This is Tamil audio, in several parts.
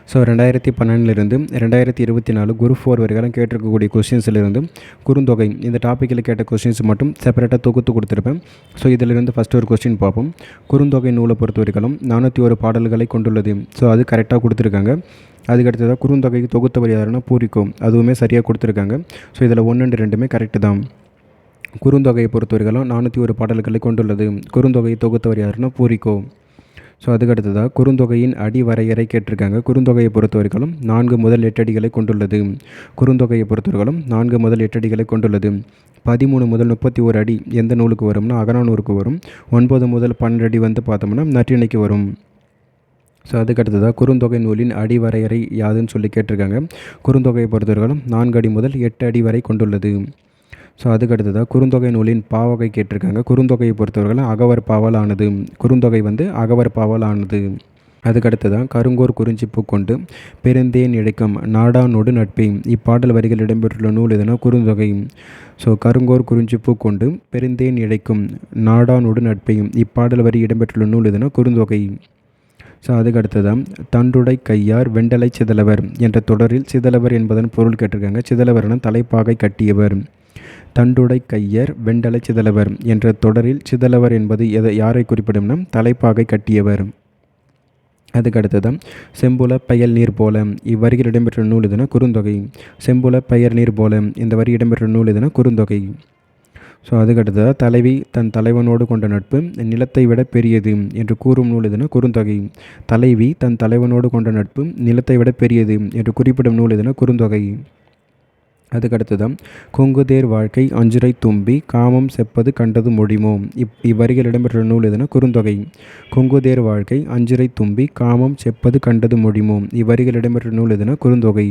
ஸோ 2012 2024 குரூப் 4 வரைக்கும் கேட்டிருக்கக்கூடிய கொஸ்டின்ஸ்லேருந்து குறுந்தொகை இந்த டாப்பிக்கில் கேட்ட கொஸ்டின்ஸ் மட்டும் செப்பரேட்டாக தொகுத்து கொடுத்துருப்பேன். ஸோ இதிலிருந்து ஃபஸ்ட்டு ஒரு கொஸ்டின் பார்ப்போம். குறுந்தொகை நூலை பொறுத்த வரைக்கும் 401 பாடல்களை கொண்டுள்ளது. ஸோ அது கரெக்டாக கொடுத்துருக்காங்க. அதுக்கடுத்ததாக குறுந்தொகைக்கு தொகுத்தவர் யாருன்னா பூரிக்கோ, அதுவுமே சரியாக கொடுத்துருக்காங்க. ஸோ இதில் 1 and 2 கரெக்டு தான். குறுந்தொகையை பொறுத்த வரைக்கும் 401 பாடல்களை கொண்டுள்ளது. குறுந்தொகையை தொகுத்தவர் யாருன்னா பூரிக்கோ. ஸோ அதுக்கடுத்ததாக குறுந்தொகையின் அடி வரையறை கேட்டிருக்காங்க. குறுந்தொகையை பொறுத்த வரைக்கும் 4 முதல் 8 அடிகளை கொண்டுள்ளது. குறுந்தொகையை பொறுத்த வரைக்கும் 4 முதல் 8 அடிகளை கொண்டுள்ளது. 13 முதல் 31 அடி எந்த நூலுக்கு வரும்னா அகநானூறுக்கு வரும். 9 முதல் 12 அடி வந்து பார்த்தோம்னா நற்றிணைக்கு வரும். ஸோ அதுக்கடுத்ததாக குறுந்தொகை நூலின் அடி வரையறை யாதுன்னு சொல்லி கேட்டிருக்காங்க. குறுந்தொகையை பொறுத்தவரைக்கும் 4 அடி முதல் 8 அடி வரை கொண்டுள்ளது. ஸோ அதுக்கடுத்ததாக குறுந்தொகை நூலின் பாவகை கேட்டிருக்காங்க. குறுந்தொகையை பொறுத்தவரைக்கும் அகவர் பாவால் ஆனது. குறுந்தொகை வந்து அகவர் பாவால் ஆனது. அதுக்கடுத்ததாக கருங்கோர் குறிஞ்சிப்பூ கொண்டு பெருந்தேன் இழைக்கும் நாடானோடு நட்பே இப்பாடல் வரிகள் இடம்பெற்றுள்ள நூல் எதுனா குறுந்தொகை. ஸோ கருங்கோர் குறிஞ்சிப்பூ கொண்டு பெருந்தேன் இழைக்கும் நாடானோடு நட்பே இப்பாடல் வரி இடம்பெற்றுள்ள நூல் எதுனா குறுந்தொகை. ஸோ அதுக்கடுத்ததான் தண்டுடை கையார் வெண்டலை சிதலவர் என்ற தொடரில் சிதலவர் என்பதன் பொருள் கேட்டிருக்காங்க. சிதலவர்னா தலைப்பாகை கட்டியவர். தண்டுடை கையர் வெண்டலை சிதலவர் என்ற தொடரில் சிதலவர் என்பது யாரை குறிப்பிடும்னா தலைப்பாகை கட்டியவர். அதுக்கடுத்ததான் செம்புல பெயல் நீர் போல இவ்வரியில் இடம்பெற்ற நூல் எதுனா குறுந்தொகை. செம்புல பெயர் நீர் போல இந்த வரி இடம்பெற்ற நூல் எதுனா குறுந்தொகை. ஸோ அதுக்கடுத்ததாக தலைவி தன் தலைவனோடு கொண்ட நட்பு நிலத்தை விட பெரியது என்று கூறும் நூல் எதுனா குறுந்தொகை. தலைவி தன் தலைவனோடு கொண்ட நட்பு நிலத்தை விட பெரியது என்று குறிப்பிடும் நூல் எதுனா குறுந்தொகை. அதுக்கடுத்ததான் கொங்குதேர் வாழ்க்கை அஞ்சுரை தும்பி காமம் செப்பது கண்டது மொழிமோ இவ்வரிகள் இடம்பெற்ற நூல் எதுனா குறுந்தொகை. கொங்குதேர் வாழ்க்கை அஞ்சுரை தும்பி காமம் செப்பது கண்டது மொழிமோ இவ்வரிகள் இடம்பெற்ற நூல் எதுனா குறுந்தொகை.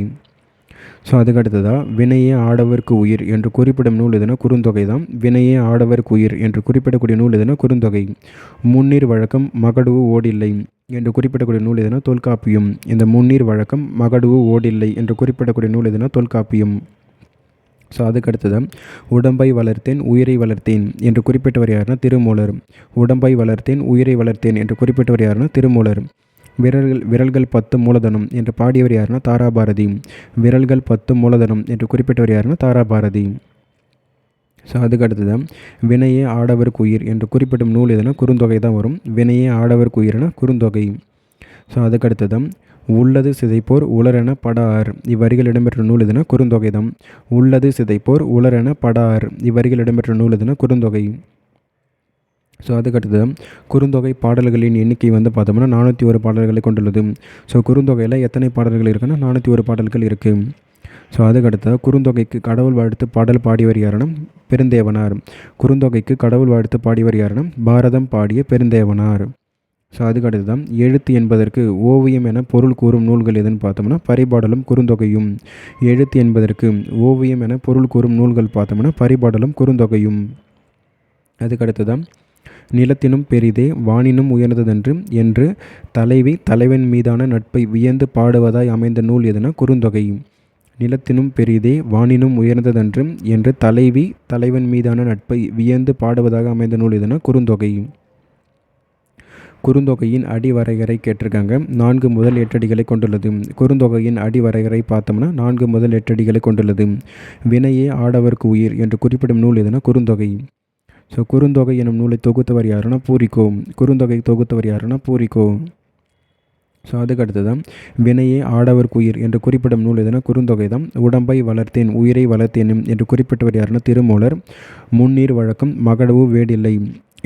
ஸோ அதுக்கடுத்ததாக வினையே ஆடவர்க்கு உயிர் என்று குறிப்பிடும் நூல் எதுனா குறுந்தொகை தான். வினையே ஆடவர்க்கு உயிர் என்று குறிப்பிடக்கூடிய நூல் எதுனா குறுந்தொகை. முன்னீர் வழக்கம் மகடுவு ஓடில்லை என்று குறிப்பிடக்கூடிய நூல் எதுனா தொல்காப்பியம். இந்த முன்னீர் வழக்கம் மகடுவு ஓடில்லை என்று குறிப்பிடக்கூடிய நூல் எதுனா தொல்காப்பியம். ஸோ அதுக்கடுத்ததான் உடம்பை வளர்த்தேன் உயிரை வளர்த்தேன் என்று குறிப்பிட்டவர் யாருன்னா திருமூலர். உடம்பை வளர்த்தேன் உயிரை வளர்த்தேன் என்று குறிப்பிட்டவர் யாருன்னா திருமூலர். விரல்கள் 10 மூலதனம் என்று பாடியவர் யாருன்னா தாராபாரதி. விரல்கள் 10 மூலதனம் என்று குறிப்பிட்டவர் யாருன்னா தாராபாரதி. ஸோ அதுக்கடுத்ததான் வினையே ஆடவர்க்கு உயிர் என்று குறிப்பிடும் நூல் எதுனா குறுந்தொகை தான் வரும். வினையே ஆடவர்க்கு உயிர்னா குறுந்தொகை. ஸோ அதுக்கடுத்ததான் உள்ளது சிதைப்போர் உலரென படார் இவ்வரிகள் இடம்பெற்ற நூல் எதுனா குறுந்தொகை தான். உள்ளது சிதைப்போர் உலரென படார் இவ்வரிகள் இடம்பெற்ற நூல் எதுனா குறுந்தொகை. ஸோ அதுக்கடுத்து குறுந்தொகை பாடல்களின் எண்ணிக்கை வந்து பார்த்தோம்னா 401 பாடல்களை கொண்டுள்ளது. ஸோ குறுந்தொகையில் எத்தனை பாடல்கள் இருக்குன்னா 401 பாடல்கள் இருக்குது. ஸோ அதுக்கடுத்த குறுந்தொகைக்கு கடவுள் வாழ்த்து பாடல் பாடியவர் யாருன்னா பெருந்தேவனார். குறுந்தொகைக்கு கடவுள் வாழ்த்து பாடியவர் யாருன்னா பாரதம் பாடிய பெருந்தேவனார். ஸோ அதுக்கடுத்து தான் எழுத்து என்பதற்கு ஓவியம் என பொருள் கூறும் நூல்கள் எதுன்னு பார்த்தோம்னா பரிபாடலும் குறுந்தொகையும். எழுத்து என்பதற்கு ஓவியம் என பொருள் கூறும் நூல்கள் பார்த்தோம்னா பரிபாடலும் குறுந்தொகையும். அதுக்கடுத்து தான் நிலத்தினும் பெரிதே வானினும் உயர்ந்ததென்று என்று தலைவி தலைவன் மீதான நட்பை வியந்து பாடுவதாய் அமைந்த நூல் எதுனா குறுந்தொகை. நிலத்தினும் பெரிதே வானினும் உயர்ந்ததென்று என்று தலைவி தலைவன் மீதான நட்பை வியந்து பாடுவதாக அமைந்த நூல் எதுனா குறுந்தொகை. குறுந்தொகையின் அடி வரையறை கேட்டிருக்காங்க. 4 முதல் 8 அடிகளை கொண்டுள்ளது. குறுந்தொகையின் அடி வரையறை பார்த்தோம்னா 4 முதல் 8 அடிகளை கொண்டுள்ளது. வினையே ஆடவர்க்கு உயிர் என்று குறிப்பிடும் நூல் எதுனா குறுந்தொகை. ஸோ குறுந்தொகை எனும் நூலை தொகுத்தவர் யாருன்னா பூரிக்கோ. குறுந்தொகை தொகுத்தவர் யாருன்னா பூரிக்கோ. ஸோ அதுக்கடுத்து தான் வினையே ஆடவர்க்கு உயிர் என்று குறிப்பிடும் நூல் எதுனா குறுந்தொகை தான். உடம்பை வளர்த்தேன் உயிரை வளர்த்தேன் என்று குறிப்பிட்டவர் யாருன்னா திருமூலர். முன்னீர் வழக்கம் மகடவு வேடில்லை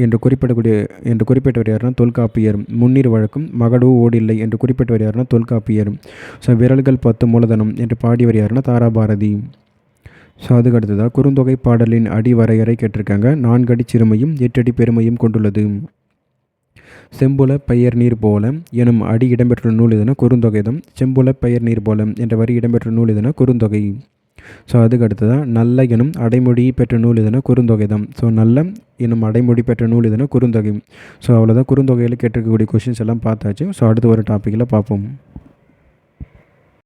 என்று குறிப்பிட்டவர் யாருன்னா தொல்காப்பியர். முன்னீர் வழக்கம் மகடவு ஓடில்லை என்று குறிப்பிட்டவர் யாருன்னா தொல்காப்பியர். ஸோ விரல்கள் 10 மூலதனம் என்று பாடியவர் யாருன்னா தாராபாரதி. ஸோ அதுக்கடுத்ததாக குறுந்தொகை பாடலின் அடி வரையறை கேட்டிருக்காங்க. 4 அடி சிறுமையும் 8 அடி பெருமையும் கொண்டுள்ளது. செம்புல பெயர் நீர் போல எனும் அடி இடம்பெற்ற நூல் எதுனா குறுந்தொகை தான். செம்புல பெயர் நீர் போல என்ற வரி இடம்பெற்ற நூல் எதுனா குறுந்தொகை. ஸோ அதுக்கடுத்ததான் நல்ல எனும் அடைமொழி பெற்ற நூல் எதுனா குறுந்தொகை தான். ஸோ நல்ல எனும் அடைமொழி பெற்ற நூல் எதுனா குறுந்தொகை. ஸோ அவ்வளோதான் குறுந்தொகையில் கேட்டிருக்கக்கூடிய கொஷின்ஸ் எல்லாம் பார்த்தாச்சு. ஸோ அடுத்து ஒரு டாப்பிக்கில் பார்ப்போம்.